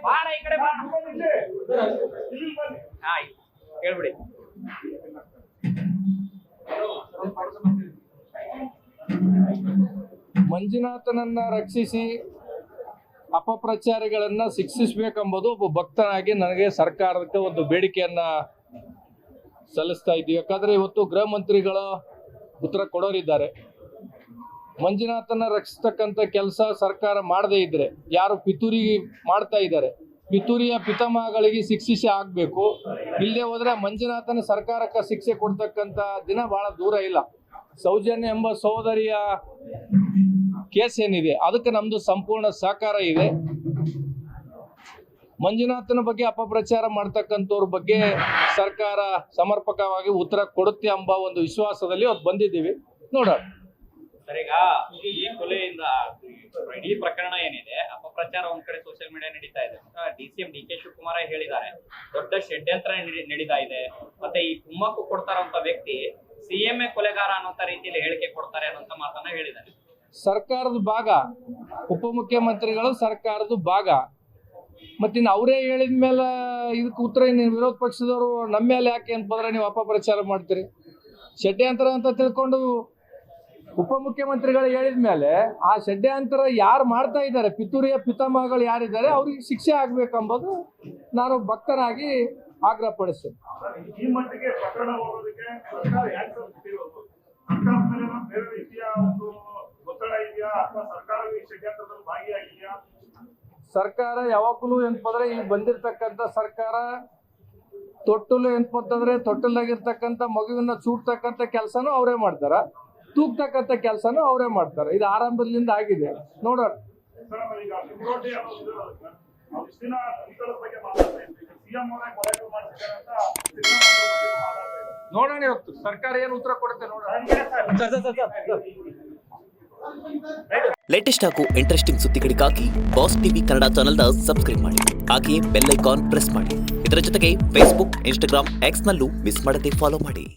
ಬಾಣ ಈ ಕಡೆ ಬಾಣ ಹೇಳ್ಬಿಡಿ. ಮಂಜುನಾಥನನ್ನ ರಕ್ಷಿಸಿ ಅಪಪ್ರಚಾರಿಗಳನ್ನ ಶಿಕ್ಷಿಸಬೇಕೆಂಬುದು ಒಬ್ಬ ಭಕ್ತನಾಗಿ ನನಗೆ ಸರ್ಕಾರಕ್ಕೆ ಒಂದು ಬೇಡಿಕೆಯನ್ನ ಸಲ್ಲಿಸ್ತಾ ಇದ್ದೀವಿ. ಯಾಕಂದ್ರೆ ಇವತ್ತು ಗೃಹ ಮಂತ್ರಿಗಳ ಉತ್ತರ ಕೊಡೋರಿದ್ದಾರೆ. ಮಂಜುನಾಥನ ರಕ್ಷಿಸ್ತಕ್ಕಂಥ ಕೆಲಸ ಸರ್ಕಾರ ಮಾಡದೇ ಇದ್ರೆ ಯಾರು ಪಿತೂರಿ ಮಾಡ್ತಾ ಇದ್ದಾರೆ, ಪಿತೂರಿಯ ಪಿತಾಮಹಗಳಿಗೆ ಶಿಕ್ಷೆ ಆಗ್ಬೇಕು. ಇಲ್ಲದೆ ಹೋದ್ರೆ ಮಂಜುನಾಥನ ಸರ್ಕಾರಕ್ಕೆ ಶಿಕ್ಷೆ ಕೊಡ್ತಕ್ಕಂಥ ದಿನ ಬಹಳ ದೂರ ಇಲ್ಲ. ಸೌಜನ್ಯ ಎಂಬ ಸಹೋದರಿಯ ಕೇಸ್ ಏನಿದೆ ಅದಕ್ಕೆ ನಮ್ದು ಸಂಪೂರ್ಣ ಸಹಕಾರ ಇದೆ. ಮಂಜುನಾಥನ ಬಗ್ಗೆ ಅಪಪ್ರಚಾರ ಮಾಡ್ತಕ್ಕಂಥವ್ರ ಬಗ್ಗೆ ಸರ್ಕಾರ ಸಮರ್ಪಕವಾಗಿ ಉತ್ತರ ಕೊಡುತ್ತೆ ಎಂಬ ಒಂದು ವಿಶ್ವಾಸದಲ್ಲಿ ಅವತ್ತು ಬಂದಿದ್ದೀವಿ. ನೋಡೋಣ. ಸರ್, ಈಗ ಈ ಕೊಲೆಯಿಂದ ಇಡೀ ಪ್ರಕರಣ ಏನಿದೆ, ಅಪಪ್ರಚಾರ ಒಂದ್ ಕಡೆ ಸೋಷಿಯಲ್ ಮೀಡಿಯಾ ನಡೀತಾ ಇದೆ. DCM DK ಶಿವಕುಮಾರ್ ಹೇಳಿದ್ದಾರೆ, ದೊಡ್ಡ ಷಡ್ಯಂತ್ರ ನಡೀತಾ ಇದೆ. ಮತ್ತೆ ಈ ಕುಮ್ಮಕ್ಕು ಕೊಡ್ತಾರಂತ ವ್ಯಕ್ತಿ CMA ಕೊಲೆಗಾರ ಅನ್ನೋಂತ ರೀತಿಯಲ್ಲಿ ಹೇಳಿಕೆ ಕೊಡ್ತಾರೆ ಅನ್ನೋಂತ ಮಾತನ್ನ ಹೇಳಿದ್ದಾರೆ. ಸರ್ಕಾರದ ಭಾಗ, ಉಪಮುಖ್ಯಮಂತ್ರಿಗಳು ಸರ್ಕಾರದ ಭಾಗ. ಮತ್ತಿನ್ನು ಅವರೇ ಹೇಳಿದ ಮೇಲೆ ಇದಕ್ಕೆ ಉತ್ತರ ವಿರೋಧ ಪಕ್ಷದವರು ನಮ್ಮ ಮೇಲೆ ಯಾಕೆ ಅಂತಂದ್ರೆ ನೀವು ಅಪಪ್ರಚಾರ ಮಾಡ್ತೀರಿ? ಷಡ್ಯಂತ್ರ ಅಂತ ತಿಳ್ಕೊಂಡು ಉಪಮುಖ್ಯಮಂತ್ರಿಗಳು ಹೇಳಿದ ಮೇಲೆ ಆ ಷಡ್ಯಂತ್ರ ಯಾರು ಮಾಡ್ತಾ ಇದ್ದಾರೆ, ಪಿತೂರಿಯ ಪಿತಾಮಹಗಳು ಯಾರಿದ್ದಾರೆ ಅವ್ರಿಗೆ ಶಿಕ್ಷೆ ಆಗ್ಬೇಕೆಂಬುದು ನಾನು ಭಕ್ತನಾಗಿ ಆಗ್ರಹ ಪಡಿಸ್ತೇನೆ. ಈ ಮಟ್ಟಿಗೆ ಪ್ರಕರಣ ಹೋಗೋದಕ್ಕೆ ಸರ್ಕಾರ ಯಾಕೆ ಸರ್ಕಾರದ ಮೇಲೆ ಬೇರೆ ರೀತಿಯ ಒಂದು ಒತ್ತಡ ಇದೆಯಾ ಅಥವಾ ಸರ್ಕಾರವೇ ಷಡ್ಯಂತ್ರದಲ್ಲಿ ಭಾಗಿಯಾಗಿದೆಯಾ? ಸರ್ಕಾರ ಯಾವಾಗಲೂ ಏನಪ್ಪಂದ್ರೆ ಈಗ ಬಂದಿರತಕ್ಕಂಥ ಸರ್ಕಾರ ತೊಟ್ಟಲು ಏನಪ್ಪಂತಂದ್ರೆ ತೊಟ್ಟಲಾಗಿರ್ತಕ್ಕಂಥ ಮಗುವಿನ ಚೂಡ್ತಕ್ಕಂಥ ಕೆಲಸನೂ ಅವರೇ ಮಾಡ್ತಾರ, ತೂಗ್ತಕ್ಕಂಥ ಕೆಲಸನೂ ಅವರೇ ಮಾಡ್ತಾರೆ. ಇದು ಆರಂಭದಿಂದ ಆಗಿದೆ. ನೋಡೋಣ. ನೋಡೋಣ ಇವತ್ತು ಸರ್ಕಾರ ಏನು ಉತ್ತರ ಕೊಡುತ್ತೆ ನೋಡೋಣ. ಲೇಟೆಸ್ಟ್ ಹಾಗೂ ಇಂಟ್ರೆಸ್ಟಿಂಗ್ ಸುದ್ದಿಗಳಿಗಾಗಿ ಬಾಸ್ ಟಿವಿ ಕನ್ನಡ ಚಾನೆಲ್ನ ಸಬ್ಸ್ಕ್ರೈಬ್ ಮಾಡಿ. ಹಾಗೆಯೇ ಬೆಲ್ ಐಕಾನ್ ಪ್ರೆಸ್ ಮಾಡಿ. ಇದರ ಜೊತೆಗೆ ಫೇಸ್ಬುಕ್, ಇನ್ಸ್ಟಾಗ್ರಾಮ್, ಎಕ್ಸ್ ನಲ್ಲೂ ಮಿಸ್ ಮಾಡದೆ ಫಾಲೋ ಮಾಡಿ.